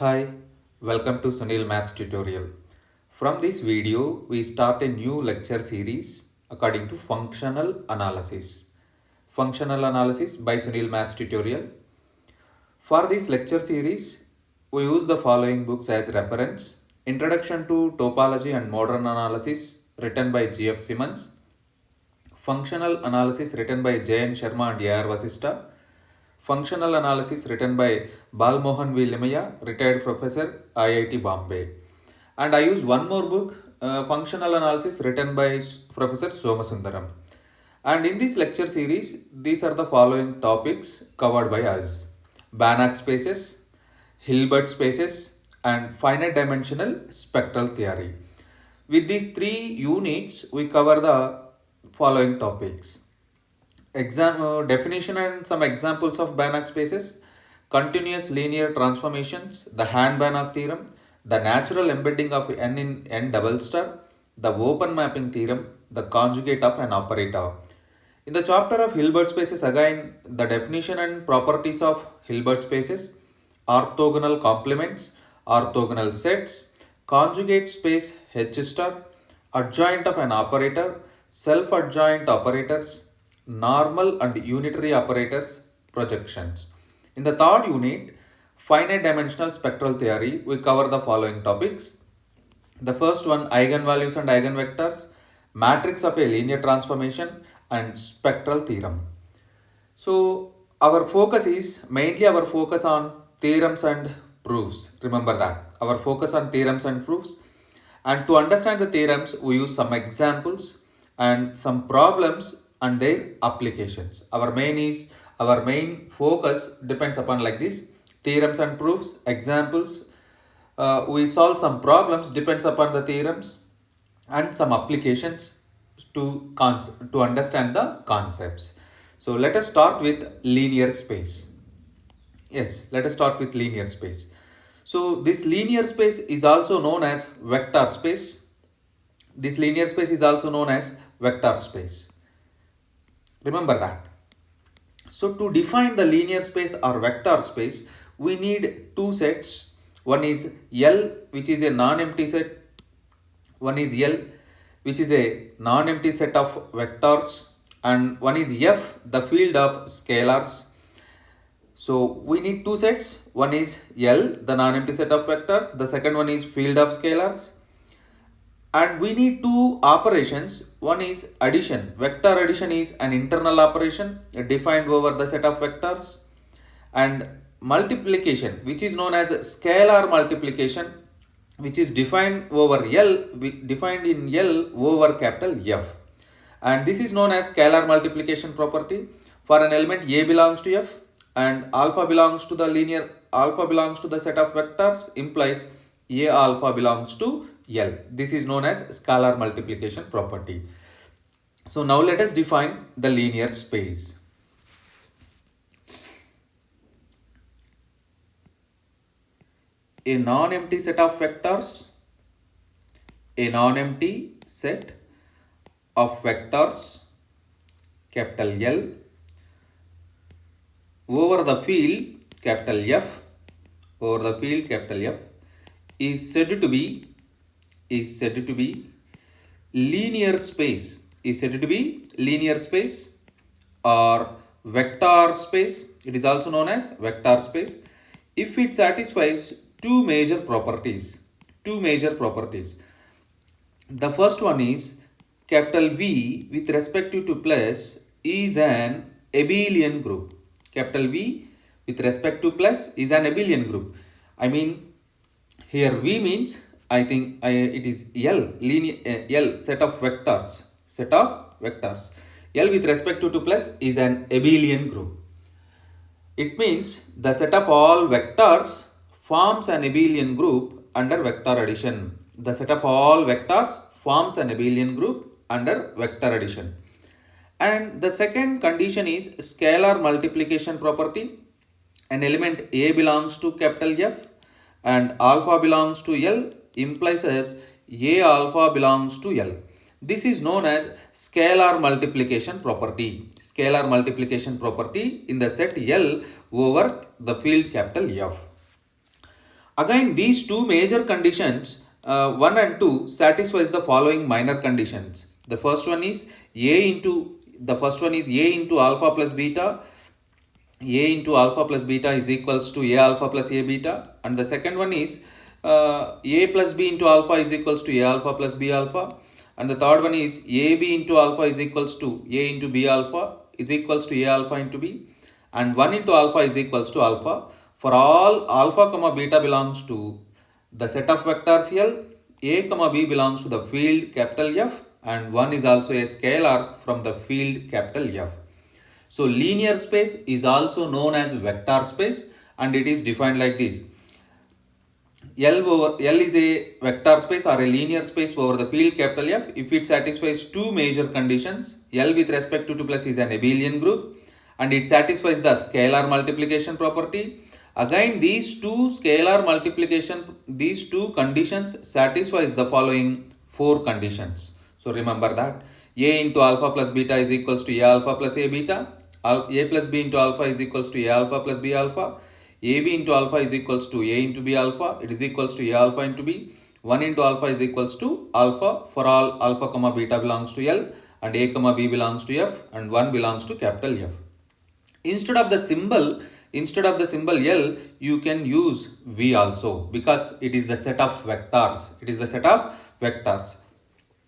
Hi, welcome to Sunil Maths tutorial. From this video, we start a new lecture series according to functional analysis. Functional analysis by Sunil Maths tutorial. For this lecture series, we use the following books as reference. Introduction to Topology and Modern Analysis written by G.F. Simmons. Functional Analysis written by J.N. Sharma and A.R. Vasista. Functional Analysis written by Balmohan V. Limaya, retired professor, IIT Bombay. And I use one more book, Functional Analysis written by Professor Somasundaram. And in this lecture series, these are the following topics covered by us. Banach spaces, Hilbert spaces, and finite dimensional spectral theory. With these three units, we cover the following topics. Definition and some examples of Banach spaces: continuous linear transformations, the Hahn-Banach theorem, the natural embedding of n in n double star, the open mapping theorem, the conjugate of an operator. In the chapter of Hilbert spaces, again the definition and properties of Hilbert spaces, orthogonal complements, orthogonal sets, conjugate space H star, adjoint of an operator, self-adjoint operators, normal and unitary operators, projections. In the third unit, finite dimensional spectral theory, we cover the following topics. The first one, eigenvalues and eigenvectors, matrix of a linear transformation, and spectral theorem. So our focus is mainly our focus on theorems and proofs. Remember that. Our focus on theorems and proofs. And to understand the theorems, we use some examples and some problems and their applications. Our main focus depends upon like this: theorems and proofs, examples. We solve some problems depends upon the theorems, and some applications to understand the concepts. So let us start with linear space. Yes, let us start with linear space. So this linear space is also known as vector space. This linear space is also known as vector space. Remember that. So to define the linear space or vector space, we need two sets. One is L, which is a non-empty set. One is L, which is a non-empty set of vectors. And one is F, the field of scalars. So we need two sets. One is L, the non-empty set of vectors. The second one is field of scalars. And we need two operations. One is addition. Vector addition is an internal operation defined over the set of vectors. And multiplication, which is known as scalar multiplication, which is defined over L, defined in L over capital F. And this is known as scalar multiplication property. For an element A belongs to F and alpha belongs to the set of vectors, implies A alpha belongs to L. This is known as scalar multiplication property. So now let us define the linear space. A non-empty set of vectors, a non-empty set of vectors, capital L, over the field, capital F, over the field, capital F, is said to be linear space, or vector space. It is also known as vector space if it satisfies two major properties. The first one is capital V with respect to plus is an abelian group. Capital V with respect to plus is an abelian group. I mean, here V means, I think it is L, L set of vectors. L with respect to plus is an abelian group. It means the set of all vectors forms an abelian group under vector addition. The set of all vectors forms an abelian group under vector addition. And the second condition is scalar multiplication property. An element A belongs to capital F and alpha belongs to L, implies as A alpha belongs to L. This is known as scalar multiplication property. Scalar multiplication property in the set L over the field capital F. Again, these two major conditions, 1 and 2, satisfies the following minor conditions. The first one is A into alpha plus beta. A into alpha plus beta is equals to A alpha plus A beta, and the second one is A plus B into alpha is equals to A alpha plus B alpha, and the third one is AB into alpha is equals to A into B alpha is equals to A alpha into B, and 1 into alpha is equals to alpha. For all alpha comma beta belongs to the set of vectors L, A comma B belongs to the field capital F, and 1 is also a scalar from the field capital F. So linear space is also known as vector space, and it is defined like this. L is a vector space or a linear space over the field capital F if it satisfies two major conditions. L with respect to 2 plus is an abelian group, and it satisfies the scalar multiplication property. Again, these two conditions satisfies the following four conditions. So remember that A into alpha plus beta is equals to A alpha plus A beta. A plus B into alpha is equals to A alpha plus B alpha. AB into alpha is equals to A into B alpha. It is equals to A alpha into B. 1 into alpha is equals to alpha for all alpha comma beta belongs to L, and A comma B belongs to F, and 1 belongs to capital F. Instead of the symbol L, you can use V also, because it is the set of vectors.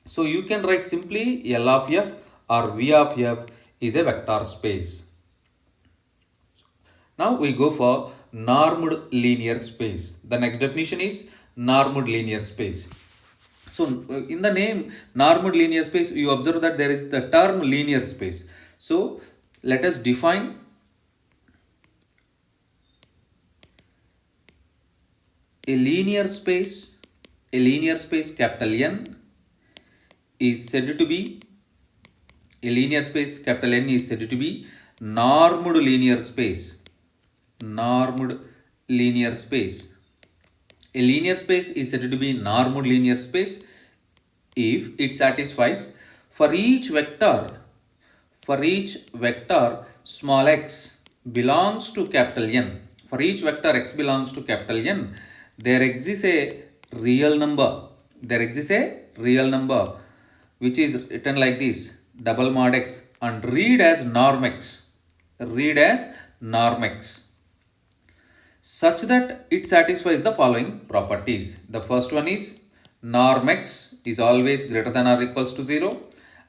So you can write simply L of F or V of F is a vector space. Now we go for normed linear space. The next definition is normed linear space. So in the name normed linear space, you observe that there is the term linear space. So let us define a linear space. A linear space capital N is said to be a linear space capital N is said to be normed linear space. Normed linear space. A linear space is said to be normed linear space if it satisfies for each vector small x belongs to capital N. For each vector x belongs to capital N, there exists a real number. There exists a real number which is written like this: double mod x, and read as norm x. Read as norm x, such that it satisfies the following properties. The first one is norm x is always greater than or equals to 0,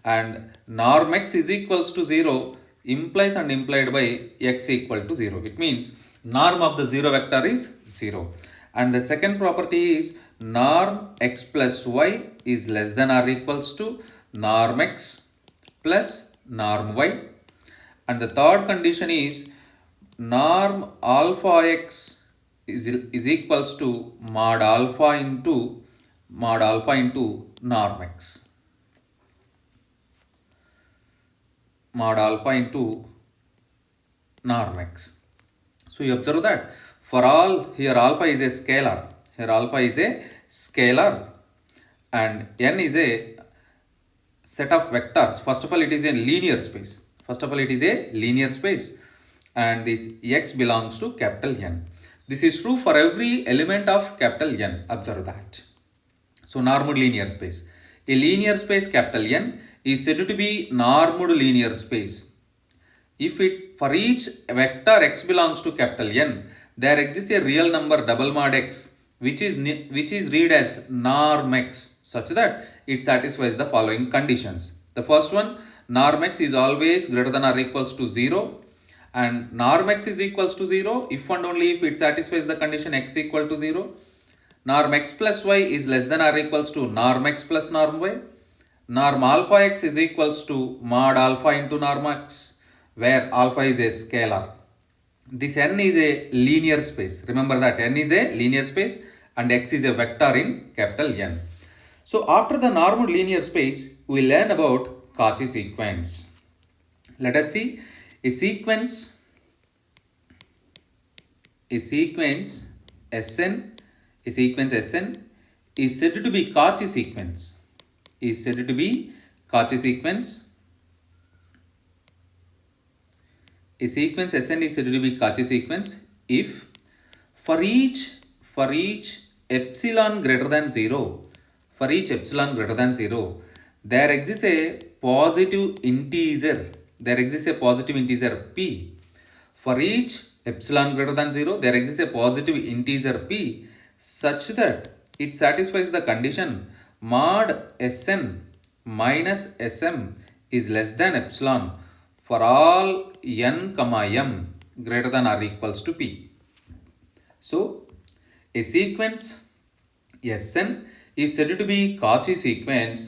and norm x is equals to 0 implies and implied by x equal to 0. It means norm of the 0 vector is 0. And the second property is norm x plus y is less than or equals to norm x plus norm y. And the third condition is norm alpha x is equals to mod alpha into norm x. Mod alpha into norm x. So you observe that for all, here alpha is a scalar. Here alpha is a scalar, and n is a set of vectors. First of all, it is a linear space. And this x belongs to capital N. This is true for every element of capital N. Observe that. So normed linear space. A linear space capital N is said to be normed linear space if it for each vector x belongs to capital N, there exists a real number double mod x which is read as norm x, such that it satisfies the following conditions. The first one, norm x is always greater than or equals to 0, and norm x is equals to 0 if and only if it satisfies the condition x equal to 0. Norm x plus y is less than or equals to norm x plus norm y. Norm alpha x is equals to mod alpha into norm x, where alpha is a scalar. This n is a linear space. Remember that n is a linear space and x is a vector in capital N. So after the normed linear space, we learn about Cauchy sequence. Let us see a sequence Sn is said to be Cauchy sequence. A sequence Sn is said to be Cauchy sequence if for each for each epsilon greater than 0, for each epsilon greater than 0, there exists a positive integer. There exists a positive integer p. For each epsilon greater than 0, there exists a positive integer p such that it satisfies the condition mod Sn minus Sm is less than epsilon for all n comma m greater than or equals to p. So, a sequence Sn is said to be Cauchy sequence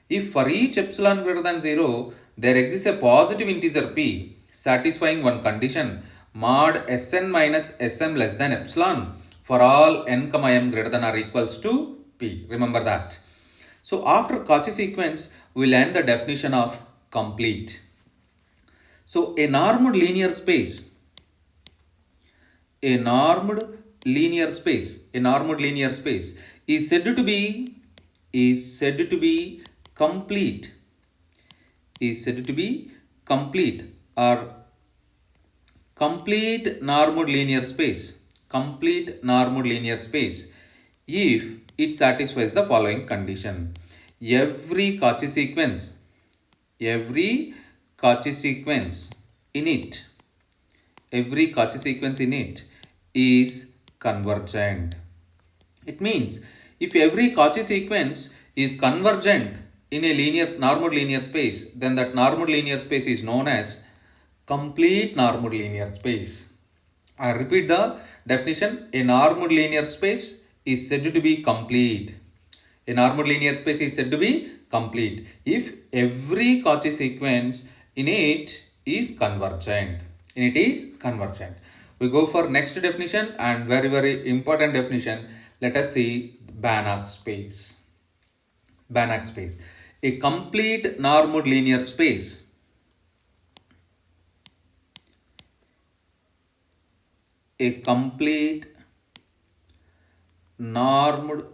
if for each epsilon greater than 0 there exists a positive integer p satisfying one condition mod Sn minus Sm less than epsilon for all n comma m greater than or equals to p. Remember that. So after Cauchy sequence we learn the definition of complete. So a normed linear space, a normed a normed linear space is said to be complete, is said to be complete or complete normed linear space if it satisfies the following condition: every Cauchy sequence every Cauchy sequence in it every Cauchy sequence in it is convergent. It means if every Cauchy sequence is convergent in a normal linear space, then that normal linear space is known as complete normal linear space. I repeat the definition: a normal linear space is said to be complete. A normal linear space is said to be complete if every Cauchy sequence in it is convergent. We go for next definition, and very important definition. Let us see Banach space. Banach space. A complete normed linear space. A complete normed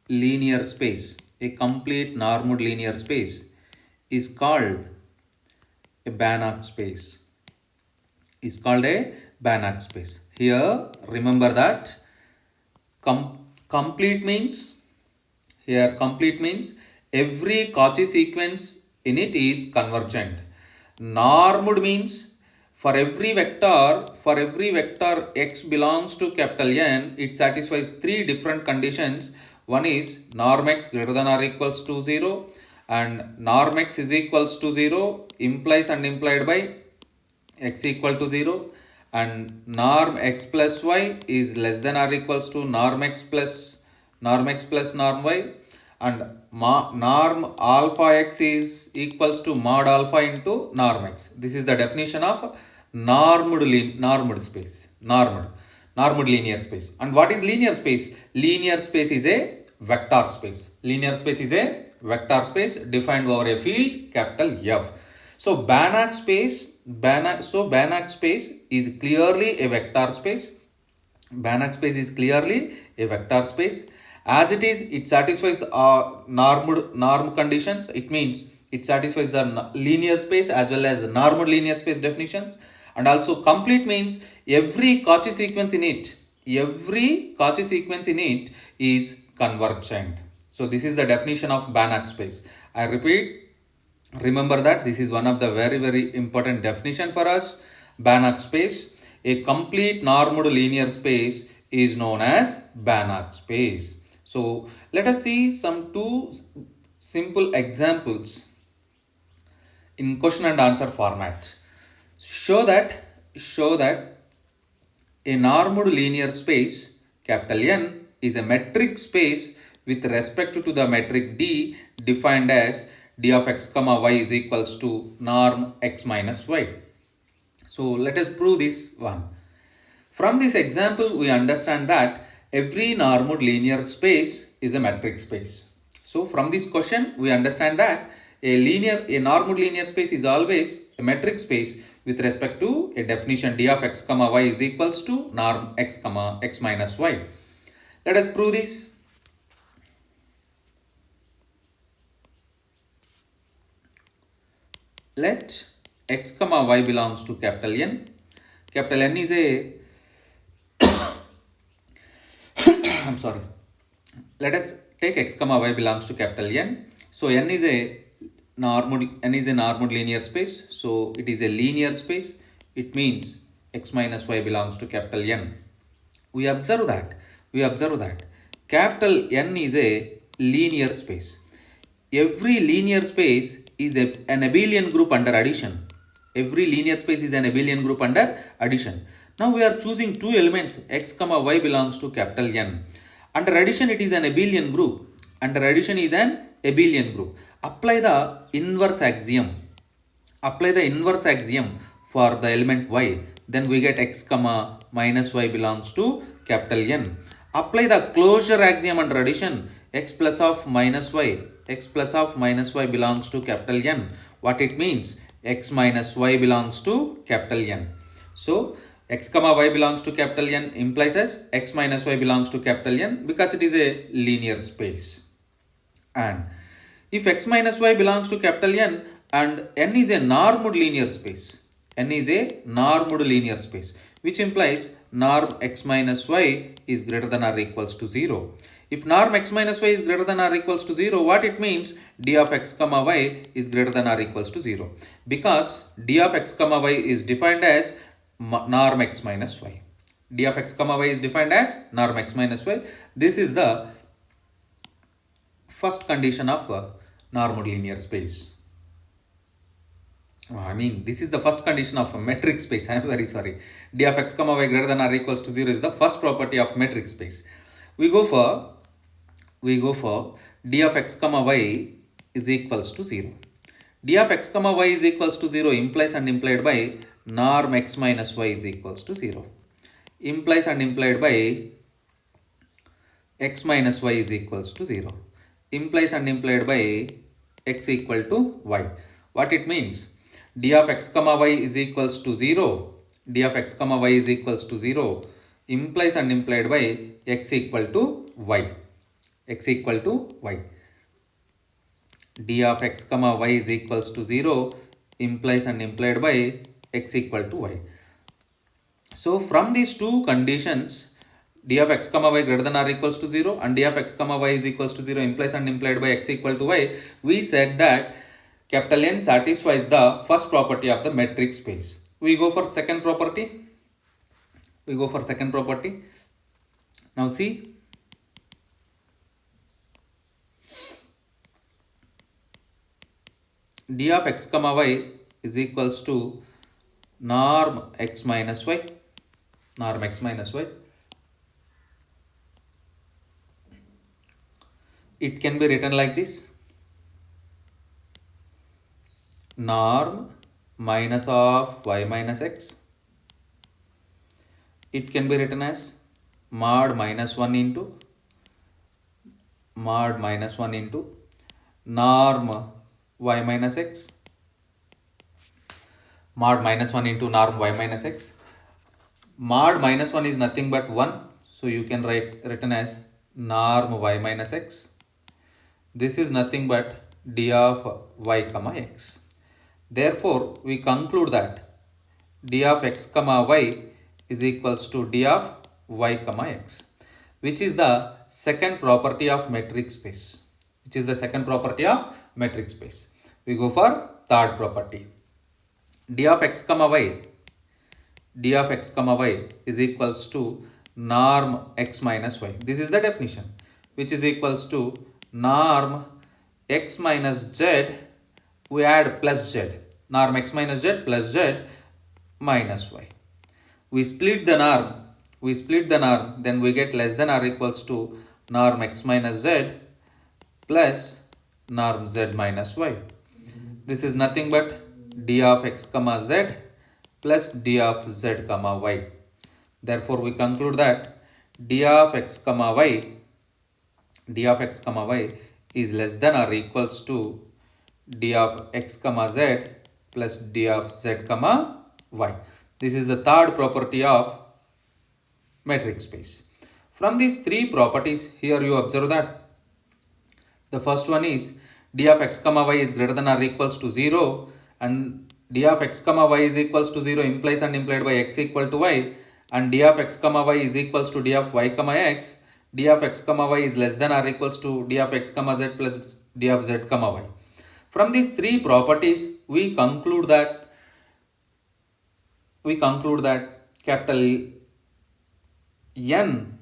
linear space. A complete normed linear space is called a Banach space. Is called a Banach space. Here, remember that complete means every Cauchy sequence in it is convergent. Normed means for every vector x belongs to capital N, it satisfies three different conditions. One is norm x greater than or equals to 0, and norm x is equals to 0 implies and implied by x equal to 0, and norm x plus y is less than or equals to norm x plus norm y, and norm alpha x is equals to mod alpha into norm x. This is the definition of normed linear space. And what is linear space? Linear space is a vector space. Linear space is a vector space defined over a field capital F. So Banach space is clearly a vector space. Banach space is clearly a vector space. As it is, it satisfies the norm conditions. It means it satisfies the linear space as well as normal linear space definitions. And also complete means every Cauchy sequence in it is convergent. So this is the definition of Banach space. I repeat, remember that this is one of the very important definition for us. Banach space, a complete normed linear space, is known as Banach space. So let us see some two simple examples in question and answer format. Show that a normed linear space capital N is a metric space with respect to the metric D defined as d of x comma y is equals to norm x minus y. So let us prove this one. From this example, we understand that every normed linear space is a metric space. So from this question, we understand that a normed linear space is always a metric space with respect to a definition d of x comma y is equals to norm x comma x minus y. Let us prove this. Let x comma y belongs to capital N. Capital N is a I'm sorry. Let us take x comma y belongs to capital N. So n is a normal linear space. So it is a linear space. It means x minus y belongs to capital N. We observe that. Capital N is a linear space. Every linear space is an abelian group under addition. Every linear space is an abelian group under addition. Now we are choosing two elements x comma y belongs to capital N. Under addition it is an abelian group. Under addition is an abelian group. Apply the inverse axiom. For the element y. Then we get x comma minus y belongs to capital N. Apply the closure axiom under addition. X plus of minus y belongs to capital N. What it means? X minus y belongs to capital N. So x comma y belongs to capital N implies as x minus y belongs to capital N because it is a linear space. And if x minus y belongs to capital N and N is a normed linear space, which implies norm x minus y is greater than or equals to 0. If norm x minus y is greater than or equals to 0, what it means? D of x comma y is greater than or equals to 0. Because d of x comma y is defined as norm x minus y. D of x comma y is defined as norm x minus y. This is the first condition of normal linear space. This is the first condition of a metric space. I am very sorry. D of x comma y greater than or equals to 0 is the first property of metric space. We go for d of x comma y is equals to 0. D of x comma y is equals to 0 implies and implied by norm x minus y is equals to 0. Implies and implied by x minus y is equals to 0. Implies and implied by x equal to y. What it means? D of x comma y is equals to 0. D of x comma y is equals to 0 implies and implied by x equal to y. X equal to y. D of x comma y is equals to 0 implies and implied by x equal to y. So from these two conditions, d of x comma y greater than or equals to 0 and d of x comma y is equals to 0 implies and implied by x equal to y, we said that capital N satisfies the first property of the metric space. We go for second property. Now see. D of x comma y is equals to norm x minus y. It can be written like this. Norm minus of y minus x. It can be written as mod minus 1 into norm y minus x. Mod minus 1 into norm y minus x. Mod minus 1 is nothing but 1. So you can written as norm y minus x. This is nothing but d of y comma x. Therefore, we conclude that d of x comma y is equals to d of y comma x, which is the second property of metric space. We go for third property. D of x comma y is equals to norm x minus y. This is the definition, which is equals to norm x minus z. We add plus z. Norm x minus z plus z minus y. We split the norm. Then we get less than or equals to norm x minus z plus norm z minus y. This is nothing but d of x comma z plus d of z comma y. Therefore, we conclude that d of x comma y is less than or equals to d of x comma z plus d of z comma y. This is the third property of metric space. From these three properties, here you observe that the first one is d of x comma y is greater than or equals to 0 and d of x comma y is equals to 0 implies and implied by x equal to y, and d of x comma y is equals to d of y comma x. d of x comma y is less than or equals to d of x comma z plus d of z comma y. From these three properties, we conclude that N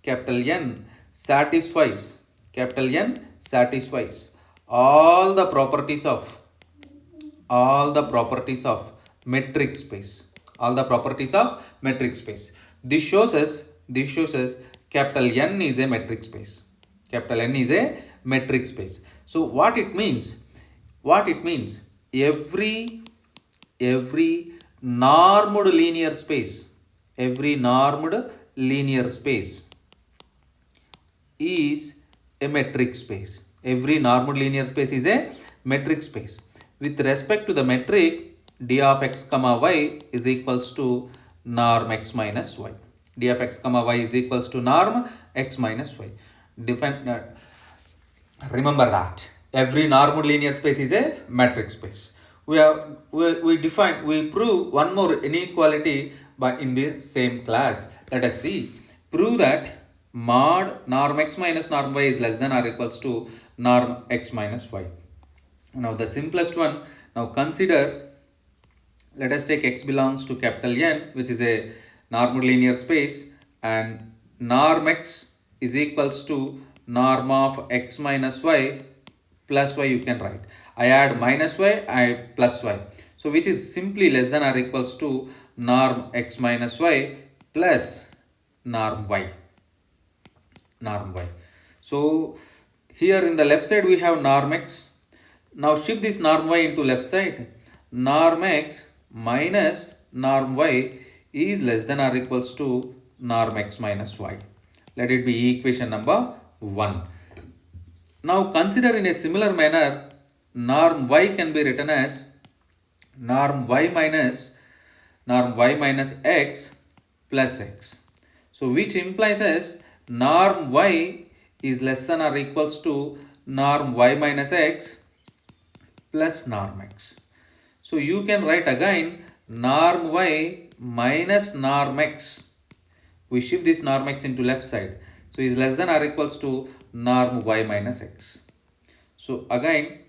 capital N satisfies capital N satisfies all the properties of all the properties of metric space. All the properties of metric space. This shows us capital N is a metric space. Capital N is a metric space. So what it means? What it means? Every normed linear space, every normed linear space is a metric space. Every normal linear space is a metric space. With respect to the metric, d of x comma y is equals to norm x minus y. d of x comma y is equals to norm x minus y. Remember that every normal linear space is a metric space. We prove one more inequality but in the same class. Let us see. Prove that mod norm x minus norm y is less than or equals to norm x minus y. Now the simplest one. Now consider, let us take x belongs to capital N, which is a normal linear space, and norm x is equals to norm of x minus y plus y. You can write, I add minus y, I plus y, so which is simply less than or equals to norm x minus y plus norm y. So here in the left side we have norm x. Now shift this norm y into left side. Norm x minus norm y is less than or equals to norm x minus y. Let it be equation number 1. Now consider in a similar manner, norm y can be written as norm y minus x plus x. So which implies as norm y is less than or equals to norm y minus x plus norm x. So you can write again norm y minus norm x. We shift this norm x into left side. So is less than or equals to norm y minus x. So again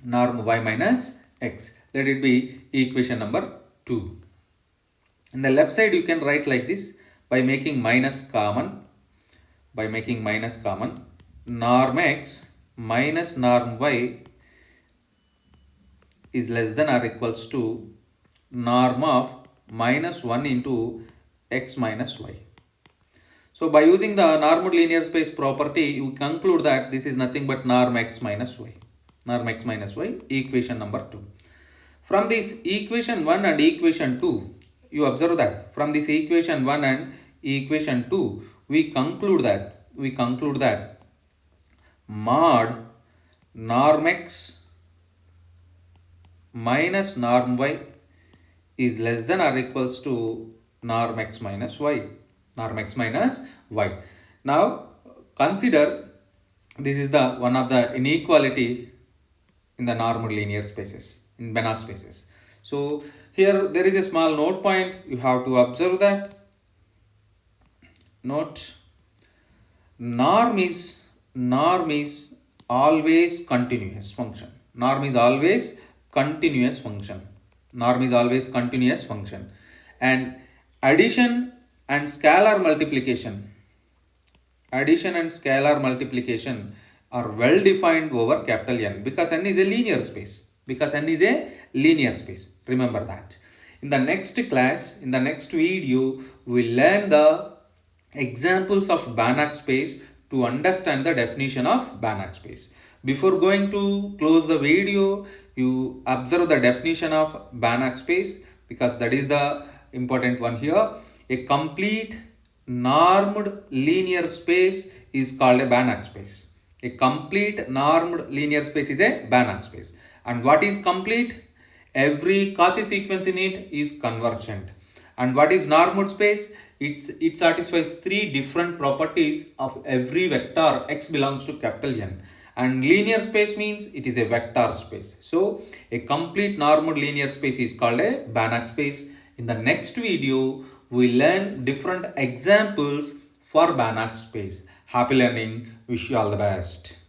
norm y minus x. Let it be equation number 2. In the left side you can write like this by making minus common. Norm x minus norm y is less than or equals to norm of minus 1 into x minus y. So by using the normal linear space property, you conclude that this is nothing but norm x minus y. Norm x minus y, equation number 2. From this equation 1 and equation 2, you observe that from this equation 1 and equation 2, we conclude that mod norm x minus norm y is less than or equals to norm x minus y. Now consider, this is the one of the inequality in the normal linear spaces, in Banach spaces. So here there is a small note point, you have to observe that. Note, norm is always continuous function. Norm is always continuous function. And addition and scalar multiplication are well defined over capital N, because N is a linear space. Remember that. In the next class, in the next video, we learn the examples of Banach space to understand the definition of Banach space. Before going to close the video, you observe the definition of Banach space, because that is the important one here. A complete normed linear space is called a Banach space. A complete normed linear space is a Banach space. And what is complete? Every Cauchy sequence in it is convergent. And what is normed space? It satisfies 3 different properties of every vector x belongs to capital N. And linear space means it is a vector space. So a complete normed linear space is called a Banach space. In the next video, we learn different examples for Banach space. Happy learning. Wish you all the best.